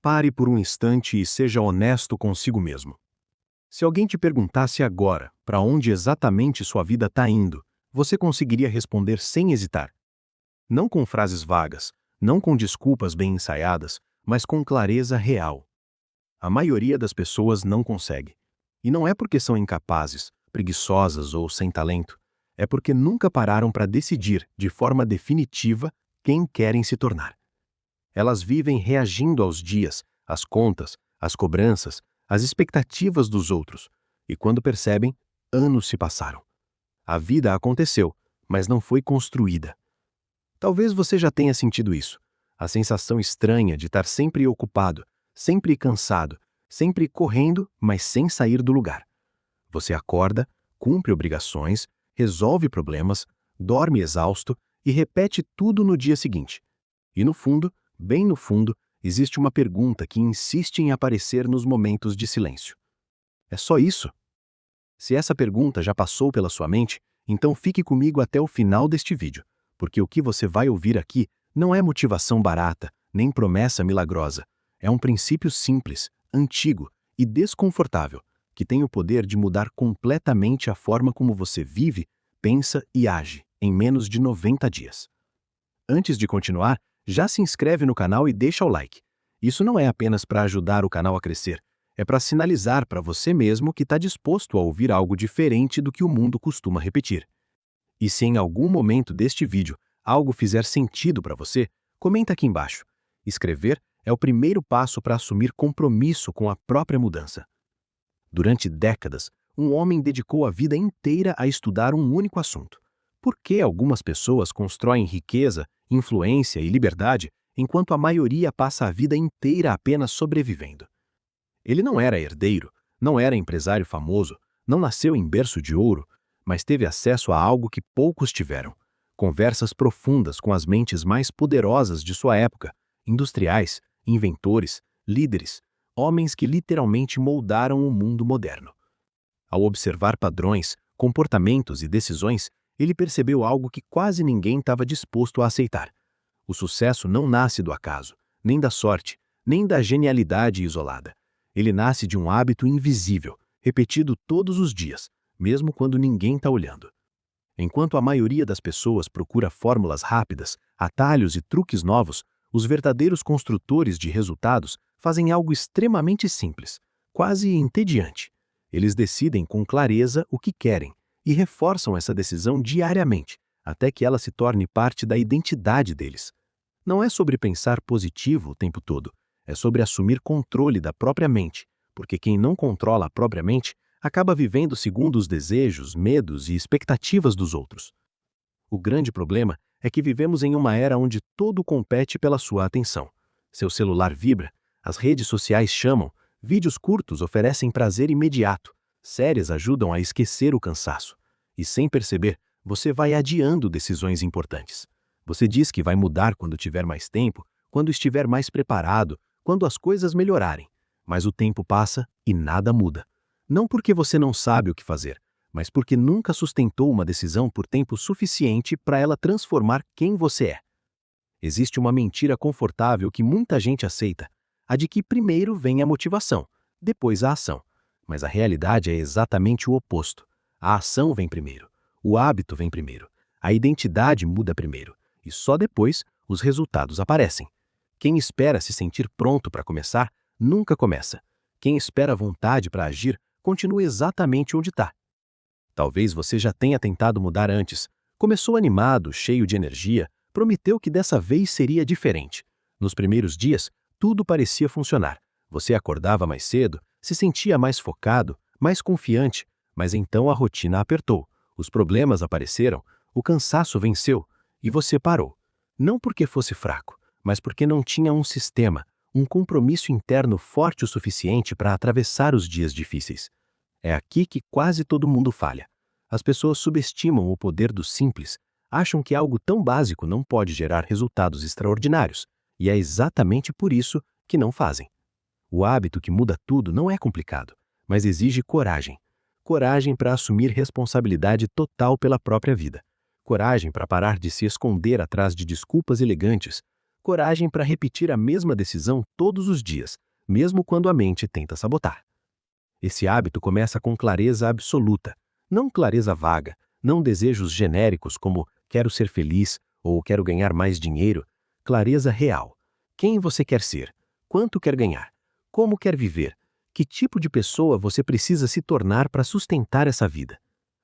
Pare por um instante e seja honesto consigo mesmo. Se alguém te perguntasse agora para onde exatamente sua vida está indo, você conseguiria responder sem hesitar. Não com frases vagas, não com desculpas bem ensaiadas, mas com clareza real. A maioria das pessoas não consegue. E não é porque são incapazes, preguiçosas ou sem talento. É porque nunca pararam para decidir, de forma definitiva, quem querem se tornar. Elas vivem reagindo aos dias, às contas, às cobranças, às expectativas dos outros. E quando percebem, anos se passaram. A vida aconteceu, mas não foi construída. Talvez você já tenha sentido isso. A sensação estranha de estar sempre ocupado, sempre cansado, sempre correndo, mas sem sair do lugar. Você acorda, cumpre obrigações, resolve problemas, dorme exausto e repete tudo no dia seguinte. E no fundo, bem no fundo, existe uma pergunta que insiste em aparecer nos momentos de silêncio. É só isso? Se essa pergunta já passou pela sua mente, então fique comigo até o final deste vídeo, porque o que você vai ouvir aqui não é motivação barata, nem promessa milagrosa. É um princípio simples, antigo e desconfortável, que tem o poder de mudar completamente a forma como você vive, pensa e age em menos de 90 dias. Antes de continuar, já se inscreve no canal e deixa o like. Isso não é apenas para ajudar o canal a crescer, é para sinalizar para você mesmo que está disposto a ouvir algo diferente do que o mundo costuma repetir. E se em algum momento deste vídeo algo fizer sentido para você, comenta aqui embaixo. Escrever é o primeiro passo para assumir compromisso com a própria mudança. Durante décadas, um homem dedicou a vida inteira a estudar um único assunto. Por que algumas pessoas constroem riqueza, influência e liberdade, enquanto a maioria passa a vida inteira apenas sobrevivendo? Ele não era herdeiro, não era empresário famoso, não nasceu em berço de ouro, mas teve acesso a algo que poucos tiveram: conversas profundas com as mentes mais poderosas de sua época, industriais, inventores, líderes, homens que literalmente moldaram o mundo moderno. Ao observar padrões, comportamentos e decisões, ele percebeu algo que quase ninguém estava disposto a aceitar. O sucesso não nasce do acaso, nem da sorte, nem da genialidade isolada. Ele nasce de um hábito invisível, repetido todos os dias, mesmo quando ninguém está olhando. Enquanto a maioria das pessoas procura fórmulas rápidas, atalhos e truques novos, os verdadeiros construtores de resultados fazem algo extremamente simples, quase entediante. Eles decidem com clareza o que querem e reforçam essa decisão diariamente, até que ela se torne parte da identidade deles. Não é sobre pensar positivo o tempo todo, é sobre assumir controle da própria mente, porque quem não controla a própria mente acaba vivendo segundo os desejos, medos e expectativas dos outros. O grande problema é que vivemos em uma era onde tudo compete pela sua atenção. Seu celular vibra, as redes sociais chamam, vídeos curtos oferecem prazer imediato, séries ajudam a esquecer o cansaço. E sem perceber, você vai adiando decisões importantes. Você diz que vai mudar quando tiver mais tempo, quando estiver mais preparado, quando as coisas melhorarem. Mas o tempo passa e nada muda. Não porque você não sabe o que fazer, mas porque nunca sustentou uma decisão por tempo suficiente para ela transformar quem você é. Existe uma mentira confortável que muita gente aceita, a de que primeiro vem a motivação, depois a ação. Mas a realidade é exatamente o oposto. A ação vem primeiro, o hábito vem primeiro, a identidade muda primeiro, e só depois os resultados aparecem. Quem espera se sentir pronto para começar, nunca começa. Quem espera vontade para agir, continua exatamente onde está. Talvez você já tenha tentado mudar antes. Começou animado, cheio de energia, prometeu que dessa vez seria diferente. Nos primeiros dias, tudo parecia funcionar. Você acordava mais cedo, se sentia mais focado, mais confiante, mas então a rotina apertou, os problemas apareceram, o cansaço venceu e você parou. Não porque fosse fraco, mas porque não tinha um sistema, um compromisso interno forte o suficiente para atravessar os dias difíceis. É aqui que quase todo mundo falha. As pessoas subestimam o poder do simples, acham que algo tão básico não pode gerar resultados extraordinários, e é exatamente por isso que não fazem. O hábito que muda tudo não é complicado, mas exige coragem. Coragem para assumir responsabilidade total pela própria vida. Coragem para parar de se esconder atrás de desculpas elegantes. coragem para repetir a mesma decisão todos os dias, mesmo quando a mente tenta sabotar. Esse hábito começa com clareza absoluta, não clareza vaga, não desejos genéricos como quero ser feliz ou quero ganhar mais dinheiro, clareza real. Quem você quer ser? Quanto quer ganhar? Como quer viver? Que tipo de pessoa você precisa se tornar para sustentar essa vida?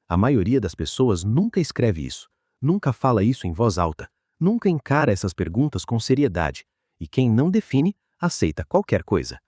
A maioria das pessoas nunca escreve isso, nunca fala isso em voz alta, nunca encara essas perguntas com seriedade, e quem não define, aceita qualquer coisa.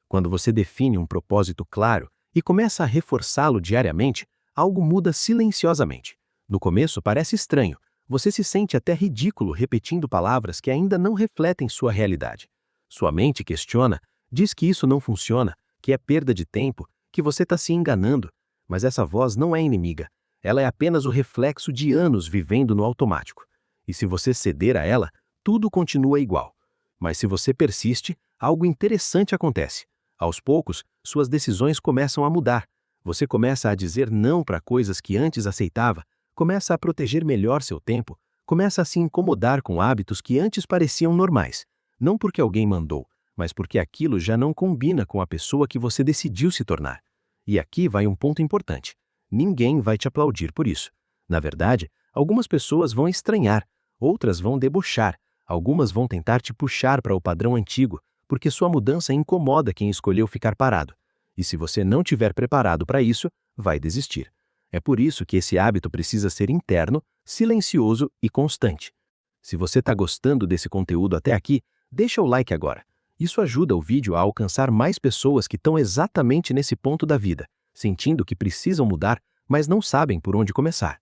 Quando você define um propósito claro e começa a reforçá-lo diariamente, algo muda silenciosamente. No começo parece estranho, você se sente até ridículo repetindo palavras que ainda não refletem sua realidade. Sua mente questiona, diz que isso não funciona, que é perda de tempo, que você está se enganando, mas essa voz não é inimiga, ela é apenas o reflexo de anos vivendo no automático. E se você ceder a ela, tudo continua igual. Mas se você persiste, algo interessante acontece. Aos poucos, suas decisões começam a mudar. Você começa a dizer não para coisas que antes aceitava, começa a proteger melhor seu tempo, começa a se incomodar com hábitos que antes pareciam normais. Não porque alguém mandou, mas porque aquilo já não combina com a pessoa que você decidiu se tornar. E aqui vai um ponto importante. Ninguém vai te aplaudir por isso. Na verdade, algumas pessoas vão estranhar, outras vão debochar, algumas vão tentar te puxar para o padrão antigo, porque sua mudança incomoda quem escolheu ficar parado. E se você não estiver preparado para isso, vai desistir. É por isso que esse hábito precisa ser interno, silencioso e constante. Se você está gostando desse conteúdo até aqui, deixa o like agora. Isso ajuda o vídeo a alcançar mais pessoas que estão exatamente nesse ponto da vida, sentindo que precisam mudar, mas não sabem por onde começar.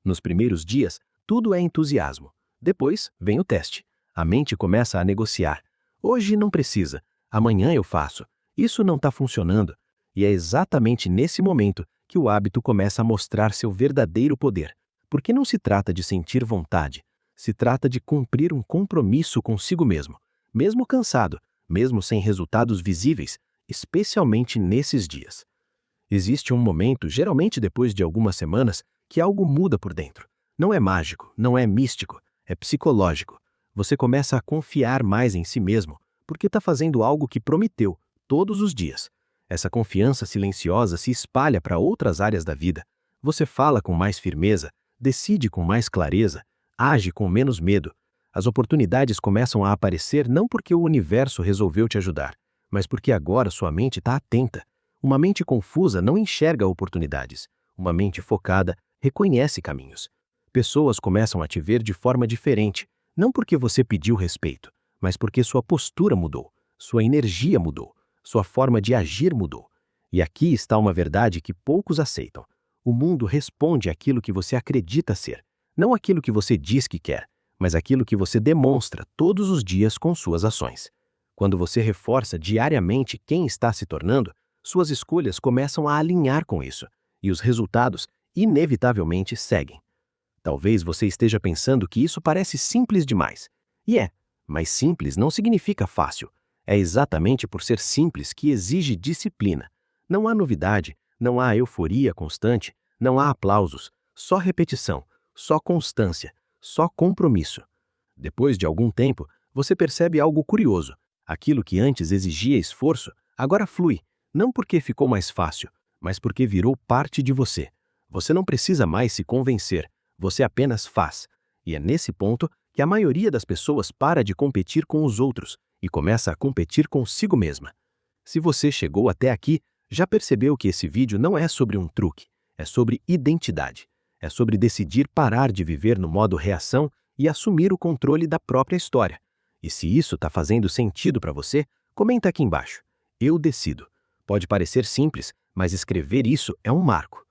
Nos primeiros dias, tudo é entusiasmo. Depois, vem o teste. A mente começa a negociar. Hoje não precisa, amanhã eu faço. Isso não está funcionando. E é exatamente nesse momento que o hábito começa a mostrar seu verdadeiro poder. Porque não se trata de sentir vontade, se trata de cumprir um compromisso consigo mesmo, mesmo cansado, mesmo sem resultados visíveis, especialmente nesses dias. Existe um momento, geralmente depois de algumas semanas, que algo muda por dentro. Não é mágico, não é místico, é psicológico. Você começa a confiar mais em si mesmo, porque está fazendo algo que prometeu, todos os dias. Essa confiança silenciosa se espalha para outras áreas da vida. Você fala com mais firmeza, decide com mais clareza, age com menos medo. As oportunidades começam a aparecer não porque o universo resolveu te ajudar, mas porque agora sua mente está atenta. Uma mente confusa não enxerga oportunidades. Uma mente focada reconhece caminhos. Pessoas começam a te ver de forma diferente, não porque você pediu respeito, mas porque sua postura mudou, sua energia mudou, sua forma de agir mudou. E aqui está uma verdade que poucos aceitam. O mundo responde àquilo que você acredita ser, não aquilo que você diz que quer, mas aquilo que você demonstra todos os dias com suas ações. Quando você reforça diariamente quem está se tornando, suas escolhas começam a alinhar com isso, e os resultados, inevitavelmente, seguem. Talvez você esteja pensando que isso parece simples demais. E é, mas simples não significa fácil. É exatamente por ser simples que exige disciplina. Não há novidade, não há euforia constante, não há aplausos, só repetição, só constância, só compromisso. Depois de algum tempo, você percebe algo curioso. Aquilo que antes exigia esforço, agora flui, não porque ficou mais fácil, mas porque virou parte de você. Você não precisa mais se convencer, você apenas faz. E é nesse ponto que a maioria das pessoas para de competir com os outros e começa a competir consigo mesma. Se você chegou até aqui, já percebeu que esse vídeo não é sobre um truque, é sobre identidade. É sobre decidir parar de viver no modo reação e assumir o controle da própria história. E se isso está fazendo sentido para você, comenta aqui embaixo. Eu decido. Pode parecer simples, mas escrever isso é um marco.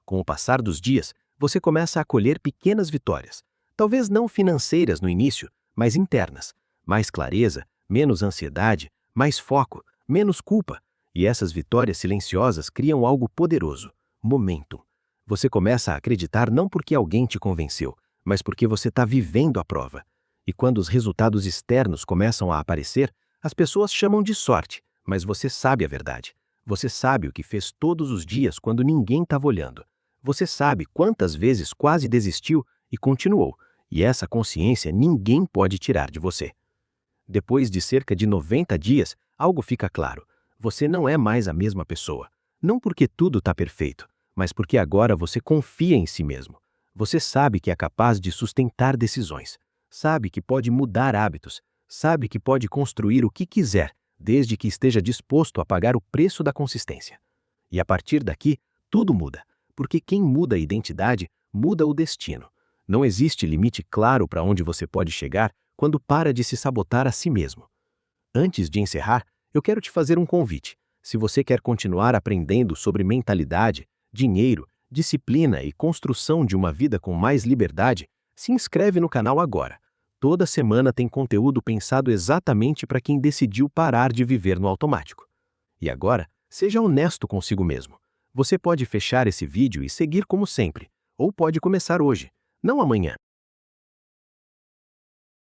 Com o passar dos dias, você começa a colher pequenas vitórias. Talvez não financeiras no início, mas internas. Mais clareza, menos ansiedade, mais foco, menos culpa. E essas vitórias silenciosas criam algo poderoso, momentum. Você começa a acreditar não porque alguém te convenceu, mas porque você está vivendo a prova. E quando os resultados externos começam a aparecer, as pessoas chamam de sorte, mas você sabe a verdade. Você sabe o que fez todos os dias quando ninguém estava olhando. Você sabe quantas vezes quase desistiu e continuou. E essa consciência ninguém pode tirar de você. Depois de cerca de 90 dias, algo fica claro. Você não é mais a mesma pessoa. Não porque tudo está perfeito, mas porque agora você confia em si mesmo. Você sabe que é capaz de sustentar decisões. Sabe que pode mudar hábitos. Sabe que pode construir o que quiser, desde que esteja disposto a pagar o preço da consistência. E a partir daqui, tudo muda, porque quem muda a identidade, muda o destino. Não existe limite claro para onde você pode chegar quando para de se sabotar a si mesmo. Antes de encerrar, eu quero te fazer um convite. Se você quer continuar aprendendo sobre mentalidade, dinheiro, disciplina e construção de uma vida com mais liberdade, se inscreve no canal agora. Toda semana tem conteúdo pensado exatamente para quem decidiu parar de viver no automático. E agora, seja honesto consigo mesmo. Você pode fechar esse vídeo e seguir como sempre, ou pode começar hoje, não amanhã.